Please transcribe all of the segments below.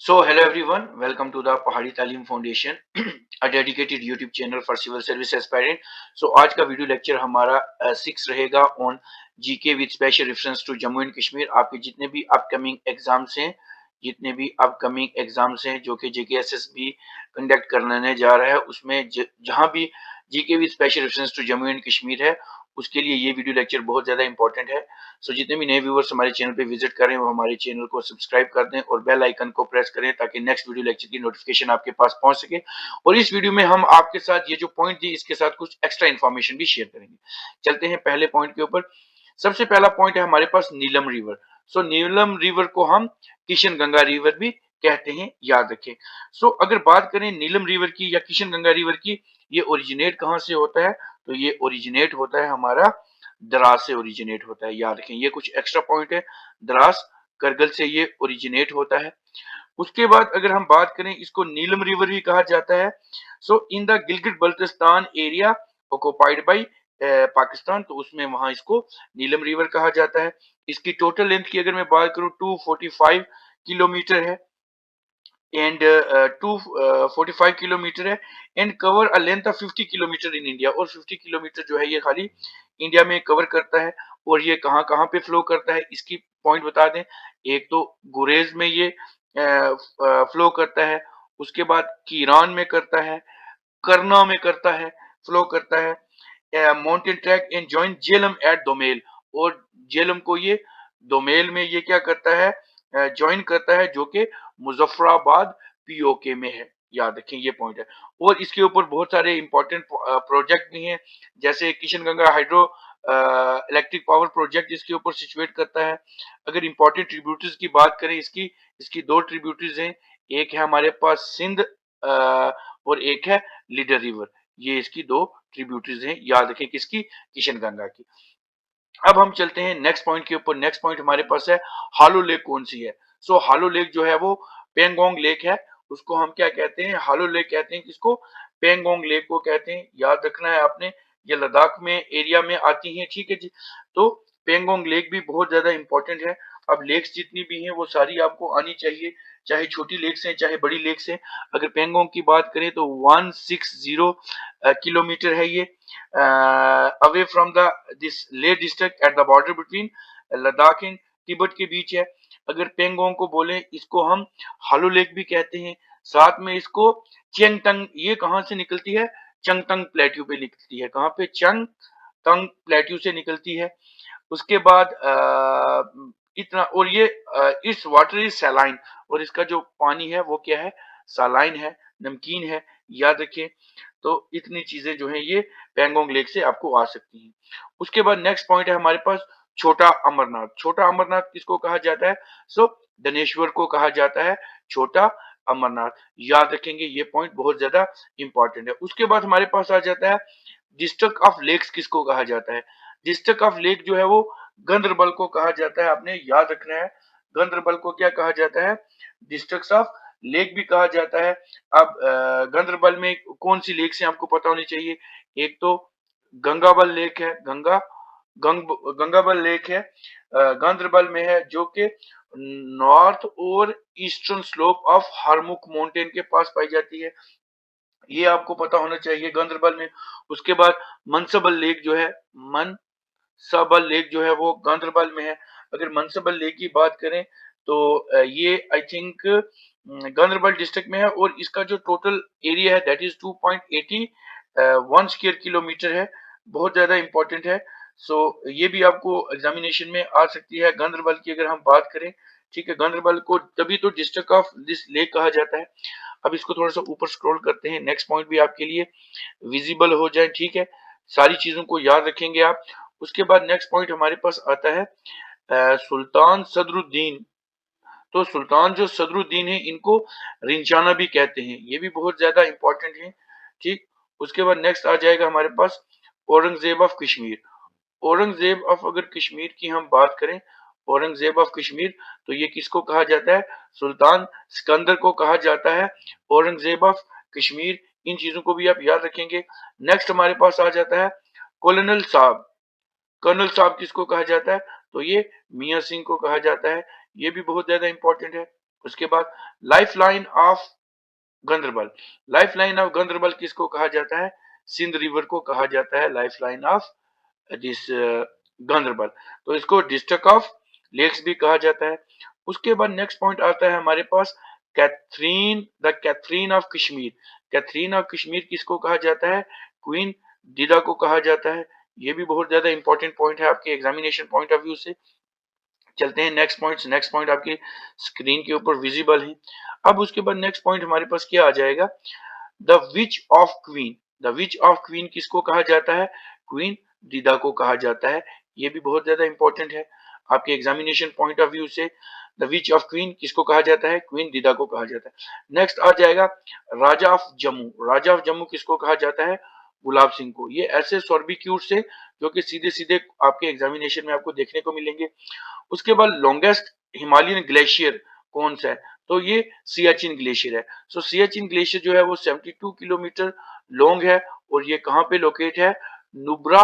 So, hello everyone, welcome to the Pahari Talim Foundation, a dedicated YouTube channel for civil service aspirant. So, आज का video lecture हमारा 6 रहेगा on GK with special reference to Jammu and Kashmir. आपके जितने भी upcoming exams हैं जो कि JKSSB कंडक्ट करने जा रहा है, उसमें जहां भी GK with special reference to Jammu and Kashmir है, उसके लिए ये वीडियो लेक्चर बहुत ज्यादा इंपॉर्टेंट है। सो जितने भी नए व्यूअर्स हमारे चैनल पे विजिट करें वो हमारे चैनल को सब्सक्राइब कर दें और बेल आइकन को प्रेस करें ताकि नेक्स्ट वीडियो लेक्चर की नोटिफिकेशन आपके पास पहुंच सके। और इस वीडियो में हम आपके साथ ये जो पॉइंट दी इसके साथ कुछ एक्स्ट्रा इन्फॉर्मेशन भी शेयर करेंगे। चलते हैं पहले पॉइंट के ऊपर। सबसे पहला पॉइंट है हमारे पास नीलम रिवर। सो नीलम रिवर को हम किशन गंगा रिवर भी कहते हैं, याद रखें। सो अगर बात करें नीलम रिवर की या किशन गंगा रिवर की, ये ओरिजिनेट कहां से होता है? तो ये ओरिजिनेट होता है हमारा द्रास से ओरिजिनेट होता है, याद रखें। ये कुछ एक्स्ट्रा पॉइंट है, द्रास करगिल से ये ओरिजिनेट होता है। उसके बाद अगर हम बात करें, इसको नीलम रिवर भी कहा जाता है। So in the Gilgit Baltistan area occupied by Pakistan, तो उसमें वहां इसको नीलम रिवर कहा जाता है। इसकी टोटल लेंथ की अगर मैं बात करूं 245 किलोमीटर है एंड 245 किलोमीटर है and cover a length of 50 kilometre in India. और 50 किलोमीटर जो है ये खाली इंडिया में कवर करता है। और ये कहाँ कहाँ पे फ्लो करता है इसकी पॉइंट बता दें। एक तो गुरेज में ये फ्लो करता है, उसके बाद कीरान में करता है, करना में करता है, फ्लो करता है mountain track and join Jhelum at Domel. और जेलम को ये दोमेल में ये क्या करता है, ज्वाइन करता है, जो कि मुजफ्फराबाद पीओके में है, याद रखें ये पॉइंट है। और इसके ऊपर बहुत सारे इंपॉर्टेंट प्रोजेक्ट भी हैं, जैसे Kishan Ganga hydro electric power project इसके ऊपर सिचुएट करता है। अगर इंपॉर्टेंट ट्रिब्यूटरीज की बात करें, इसकी इसकी दो ट्रिब्यूटरीज हैं, एक है हमारे पास सिंध और एक है लीडर रिवर। ये इसकी दो ट्रिब्यूटरीज हैं, याद रखें किसकी, किशन गंगा की। अब हम चलते हैं नेक्स्ट पॉइंट के ऊपर। नेक्स्ट पॉइंट हमारे पास है हालो लेक कौन सी है। सो हालो लेक जो है वो पेंगोंग लेक है, उसको हम क्या कहते हैं, हालो लेक कहते हैं। किसको? पेंगोंग लेक को कहते हैं, याद रखना है आपने। ये लद्दाख में एरिया में आती है, ठीक है जी। तो पेंगोंग लेक भी बहुत ज्यादा इंपॉर्टेंट है। अब लेक्स जितनी भी हैं वो सारी आपको आनी चाहिए, चाहे छोटी लेक्स हैं चाहे बड़ी लेक्स हैं। अगर पेंगोंग की बात करें तो 160 किलोमीटर है ये अवे फ्रॉम द दिस ले district at the border between Ladakh and Tibet के बीच है। अगर पेंगोंग को बोले, इसको हम हालो लेक भी कहते हैं। साथ में इसको चेंगतंग, ये कहां से निकलती है? चंगतंग प्लेट्यू पे निकलती है। कहां पे? चंगतंग प्लेट्यू से निकलती है। उसके बाद इतना, और ये इस वाटर इज सैलाइन, और इसका जो पानी है वो क्या है? सैलाइन है, नमकीन है, याद रखिए। तो इतनी चीजें जो है ये पेंगोंग लेक से आपको आ सकती हैं। उसके बाद नेक्स्ट पॉइंट है हमारे पास छोटा अमरनाथ। छोटा अमरनाथ किसको कहा जाता है? सो धनेश्वर को कहा जाता है छोटा अमरनाथ, याद रखेंगे। ये पॉइंट बहुत ज्यादा इंपॉर्टेंट है। उसके बाद हमारे पास आ जाता है डिस्ट्रिक्ट ऑफ लेक्स किसको कहा जाता है? डिस्ट्रिक्ट ऑफ लेक जो है वो गंदरबल को कहा जाता है, आपने याद रखना है। गंदरबल को क्या कहा जाता है? डिस्ट्रिक्ट ऑफ लेक भी कहा जाता है। अब गंदरबल में कौन सी लेक से आपको पता होनी चाहिए। एक तो गंगाबल लेक है, गंगाबल लेक है गांधरबल में है, जो कि नॉर्थ और eastern slope of Harmukh mountain के पास पाई जाती है। ये आपको पता होना चाहिए गांधरबल में। उसके बाद मनसबल लेक जो है, मनसबल लेक जो है वो गांधरबल में है। अगर मनसबल लेक की बात करें तो ये आई थिंक गांधरबल डिस्ट्रिक्ट में है, और इसका जो टोटल एरिया है दैट इज 2.81 स्क्वायर किलोमीटर है। बहुत ज्यादा इंपॉर्टेंट है। सो ये भी आपको एग्जामिनेशन में आ सकती है गांधरबल की अगर हम बात करें, ठीक है। गांधरबल को तभी तो डिस्ट्रिक्ट ऑफ दिस लेक कहा जाता है। अब इसको थोड़ा सा ऊपर स्क्रॉल करते हैं, नेक्स्ट पॉइंट भी आपके लिए विजिबल हो जाए, ठीक है। सारी चीजों को याद रखेंगे आप। उसके बाद नेक्स्ट पॉइंट हमारे पास आता है सुल्तान सदरुद्दीन। तो सुल्तान जो सदरुद्दीन है इनको रिंचाना भी कहते हैं, ये भी बहुत ज्यादा इंपॉर्टेंट है, ठीक। उसके बाद नेक्स्ट आ जाएगा हमारे पास औरंगजेब ऑफ कश्मीर। औरंगजेब ऑफ अगर कश्मीर की हम बात करें, औरंगजेब ऑफ कश्मीर, तो ये किसको कहा जाता है? सुल्तान सिकंदर को कहा जाता है औरंगजेब ऑफ कश्मीर। इन चीजों को भी आप याद रखेंगे। नेक्स्ट हमारे पास आ जाता है कॉलोनल साहब। कर्नल साहब किसको कहा जाता है? तो ये मियां सिंह को कहा जाता है। ये भी बहुत ज्यादा इंपॉर्टेंट है। उसके बाद life line of Ganderbal. Life line of Ganderbal किसको कहा जाता है? सिंध रिवर को कहा जाता है life line of this Ganderbal. तो इसको डिस्ट्रिक्ट ऑफ लेक्स भी कहा जाता है। उसके बाद नेक्स्ट पॉइंट आता है हमारे पास Catherine, the Catherine of Kashmir. Catherine of Kashmir किसको कहा जाता है? क्वीन दिदा को कहा जाता है। ये भी बहुत ज्यादा इंपॉर्टेंट पॉइंट है आपके एग्जामिनेशन पॉइंट ऑफ व्यू से। चलते हैं नेक्स्ट पॉइंट। नेक्स्ट पॉइंट आपकी स्क्रीन के ऊपर विजिबल है। अब उसके बाद नेक्स्ट पॉइंट हमारे पास क्या आ जाएगा? The which of queen. The which of queen किसको कहा जाता है? क्वीन दिदा को कहा जाता है। ये भी बहुत ज्यादा इंपॉर्टेंट है आपके एग्जामिनेशन पॉइंट ऑफ व्यू से। द विच ऑफ क्वीन किसको कहा जाता है? क्वीन दिदा को कहा जाता है। नेक्स्ट आ जाएगा राजा ऑफ जम्मू। राजा ऑफ जम्मू किसको कहा जाता है? गुलाब सिंह को। ये ऐसे सॉर्बिक्यूट्स है जो कि सीधे सीधे आपके एग्जामिनेशन में आपको देखने को मिलेंगे। उसके बाद लॉन्गेस्ट हिमालयन ग्लेशियर कौन सा है? तो ये सियाचिन ग्लेशियर है। सो सियाचिन ग्लेशियर जो है वो 72 किलोमीटर लॉन्ग है और ये कहाँ पे लोकेट है? नुब्रा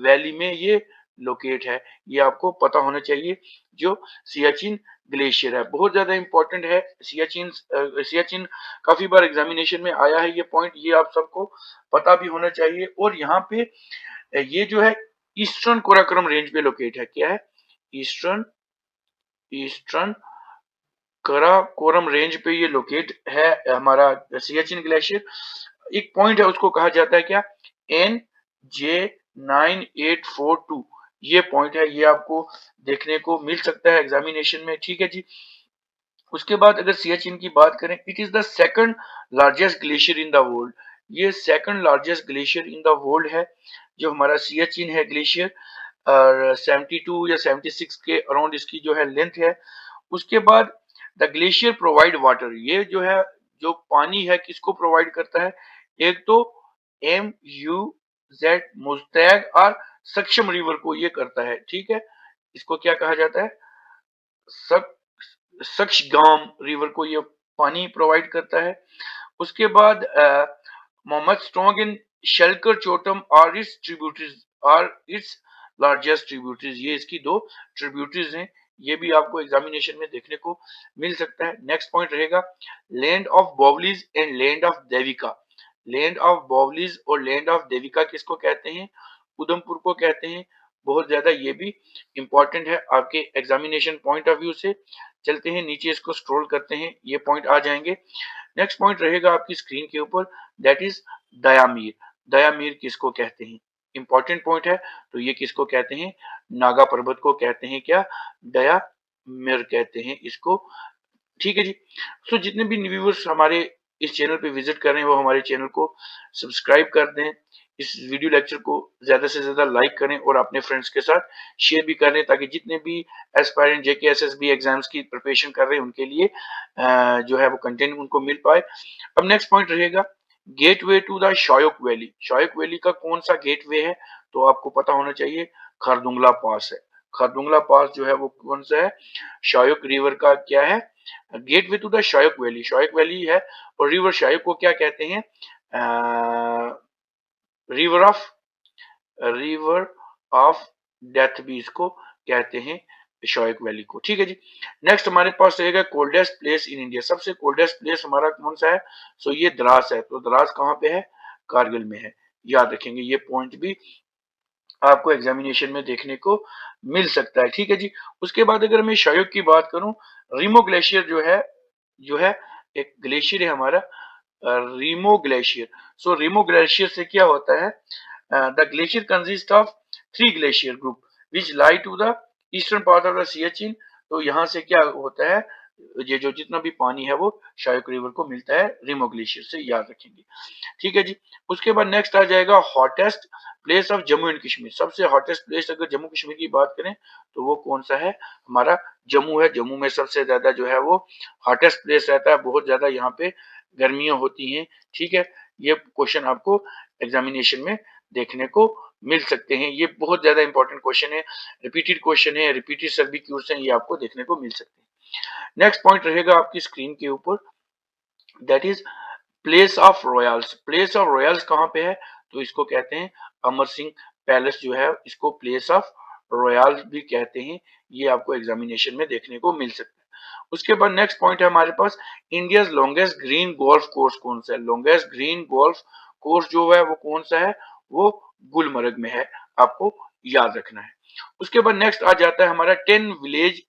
वैली में ये लोकेट है। ये आपको पता होना चाहिए। जो सियाचिन ग्लेशियर है बहुत ज्यादा इंपॉर्टेंट है। सियाचिन काफी बार एग्जामिनेशन में आया है ये पॉइंट, ये आप सबको पता भी होना चाहिए। और यहाँ पे ये जो है ईस्टर्न कोराकोरम रेंज पे लोकेट है। क्या है? ईस्टर्न ईस्टर्न कराकोरम रेंज पे ये लोकेट है हमारा सियाचिन ग्लेशियर। एक पॉइंट है उसको कहा जाता है क्या? NJ9842। ये पॉइंट है, ये आपको देखने को मिल सकता है एग्जामिनेशन में। ठीक है जी। उसके बाद अगर सियाचिन की बात करें, it is the second largest glacier in the world. ये second largest glacier in the world है जो हमारा सियाचिन है ग्लेशियर। और 72 या 76 के अराउंड इसकी जो है लेंथ है। उसके बाद द ग्लेशियर प्रोवाइड वाटर। ये जो है जो पानी है किसको प्रोवाइड करता है? एक तो MUZ मुस्तैग और सक्षम रिवर को ये करता है। ठीक है, इसको क्या कहा जाता है? सक्सगाम रिवर को ये पानी प्रोवाइड करता है। उसके बाद मोहम्मद स्ट्रॉन्ग इन शेलकर चोटम और इट्स ट्रिब्यूटरीज और इट्स लार्जेस्ट ट्रिब्यूटरीज। ये इसकी दो ट्रिब्यूटरीज हैं। ये भी आपको एग्जामिनेशन में देखने को मिल सकता है। नेक्स्ट पॉइंट रहेगा land of baolis and land of Devika. Land of baolis और लैंड ऑफ देविका किसको कहते हैं? उधमपुर को कहते हैं। बहुत ज्यादा ये भी इंपॉर्टेंट है आपके एग्जामिनेशन पॉइंट ऑफ व्यू से। चलते हैं नीचे, इसको स्क्रॉल करते हैं, ये पॉइंट आ जाएंगे। नेक्स्ट पॉइंट रहेगा आपकी स्क्रीन के ऊपर, दैट इज दयामीर। दयामीर किसको कहते हैं? इंपॉर्टेंट पॉइंट है। तो ये किसको कहते हैं? नागा पर्वत को कहते हैं। क्या? दयामीर कहते हैं इसको। ठीक है जी। सो जितने भी व्यूअर्स हमारे इस चैनल पे विजिट कर रहे हैं वो हमारे चैनल को सब्सक्राइब कर दें। इस वीडियो लेक्चर को ज्यादा से ज्यादा लाइक करें और अपने फ्रेंड्स के साथ शेयर भी करें ताकि जितने भी एस्पायरेंट JK SSB एग्जाम्स की प्रिपरेशन कर रहे हैं उनके लिए जो है वो कंटेंट उनको मिल पाए। अब नेक्स्ट पॉइंट रहेगा gateway to the Shyok valley. Shyok valley का कौन सा गेटवे है? तो आपको पता होना चाहिए खरदुंगला पास है। खरदुंगला पास जो है वो कौन सा है? शोयक रिवर का क्या है? Gateway to the Shyok valley. Shyok valley है और रिवर शोयक को क्या कहते हैं? रिवर ऑफ डेथ भी इसको कहते हैं, शोयक वैली को। ठीक है जी। नेक्स्ट हमारे पास रहेगा कोल्डेस्ट प्लेस इन इंडिया। सबसे कोल्डेस्ट प्लेस हमारा कौन सा है? सो ये द्रास है। तो द्रास कहाँ पे है? कारगिल में है। याद रखेंगे, ये पॉइंट भी आपको एग्जामिनेशन में देखने को मिल सकता है। ठीक है जी। उसके बाद अगर मैं शोयक की बात करूं, रीमो ग्लेशियर जो है एक ग्लेशियर है हमारा, Rimo glacier. So Rimo glacier से क्या होता है? The glacier consist of 3 glacier group which lie to the eastern part of the Siachen. तो यहाँ से क्या होता है? ये जो जितना भी पानी है वो शोयक रिवर को मिलता है रीमो ग्लेशियर से, याद रखेंगे। ठीक है जी। उसके बाद नेक्स्ट आ जाएगा hottest place of Jammu and Kashmir. सबसे हॉटेस्ट प्लेस अगर जम्मू कश्मीर की बात करें तो वो कौन सा है? हमारा जम्मू है। जम्मू में सबसे ज्यादा जो है वो हॉटेस्ट प्लेस रहता है। बहुत ज्यादा यहाँ पे गर्मियां होती हैं। ठीक है, ये क्वेश्चन आपको एग्जामिनेशन में देखने को मिल सकते हैं। ये बहुत ज्यादा इंपॉर्टेंट क्वेश्चन है, रिपीटेड क्वेश्चन है, रिपीटेड सर्विक्यूट्स हैं, ये आपको देखने को मिल सकते हैं। नेक्स्ट पॉइंट रहेगा आपकी स्क्रीन के ऊपर, that is place of Royals. Place of Royals कहाँ पे है? तो इसको कहते हैं अमर सिंह पैलेस जो है, इसको प्लेस ऑफ रॉयल्स भी कहते हैं। ये आपको एग्जामिनेशन में देखने को मिल सकता है। उसके बाद नेक्स्ट पॉइंट है हमारे पास, India longest green golf course कौन सा है। लॉन्गेस्ट ग्रीन गोल्फ कोर्स जो है वो कौन सा है, वो गुलमर्ग में है, आपको याद रखना है। उसके बाद नेक्स्ट आ जाता है हमारा 10 village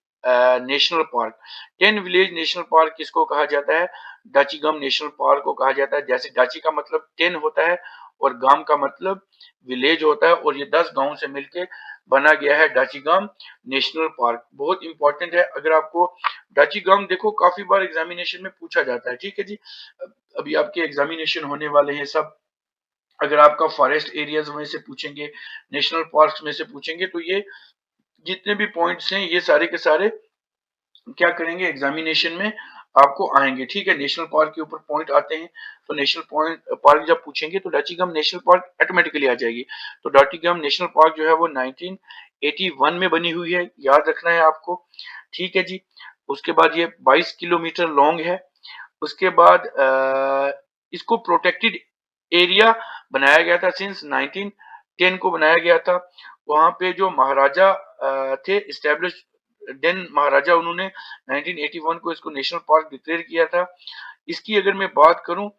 national park. 10 village national park किसको कहा जाता है, डाचीगम नेशनल पार्क को कहा जाता है। जैसे डाची का मतलब 10 होता है और गांव का मतलब विलेज होता है, और ये 10 गांव से मिलके बना गया है डाचीगम नेशनल पार्क। बहुत इंपॉर्टेंट है, अगर आपको डाचीगम देखो काफी बार एग्जामिनेशन में पूछा जाता है, ठीक है जी। अभी आपके एग्जामिनेशन होने वाले हैं सब, अगर आपका फॉरेस्ट एरियाज में से पूछेंगे, नेशनल पार्क्स में से पूछेंगे, तो ये जितने भी पॉइंट्स हैं ये सारे के सारे क्या करेंगे, एग्जामिनेशन में आपको आएंगे, ठीक है। नेशनल पार्क के ऊपर पॉइंट आते हैं, तो नेशनल पॉइंट पार्क जब पूछेंगे तो डाचीगम नेशनल पार्क ऑटोमेटिकली आ जाएगी। तो डाचीगम नेशनल पार्क जो है वो 1981 में बनी हुई है, याद रखना है आपको, ठीक है जी। उसके बाद ये 22 किलोमीटर लॉन्ग है। उसके बाद इसको प्रोटेक्टेड एरिया बनाया गया था, सिंस 1910 को बनाया गया था। वहां पे जो महाराजा थे एस्टेब्लिश, देन महाराजा, उन्होंने 1981 को इसको नेशनल पार्क डिक्लेयर किया था। इसकी अगर मैं बात करूं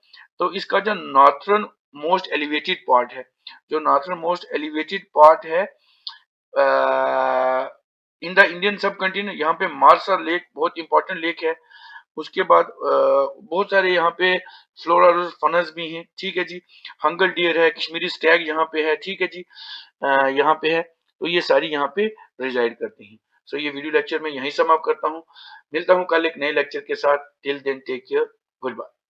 तो इसका जो नॉर्थर्न मोस्ट एलिवेटेड पार्ट है, जो नॉर्थर्न मोस्ट एलिवेटेड पार्ट है इन द इंडियन सब कंटिनेंट, यहाँ पे मार्शल लेक बहुत इंपॉर्टेंट लेक है। उसके बाद बहुत सारे यहाँ पे फ्लोरा और फनस भी हैं, ठीक है जी। हंगल डियर है, कश्मीरी स्टैग यहाँ पे है, ठीक है जी। यहाँ पे है, तो ये सारी यहाँ पे रिजाइड करती हैं। सो ये वीडियो लेक्चर मैं यहीं समाप्त करता हूँ, मिलता हूँ कल एक नए लेक्चर के साथ। Till then take care, good bye.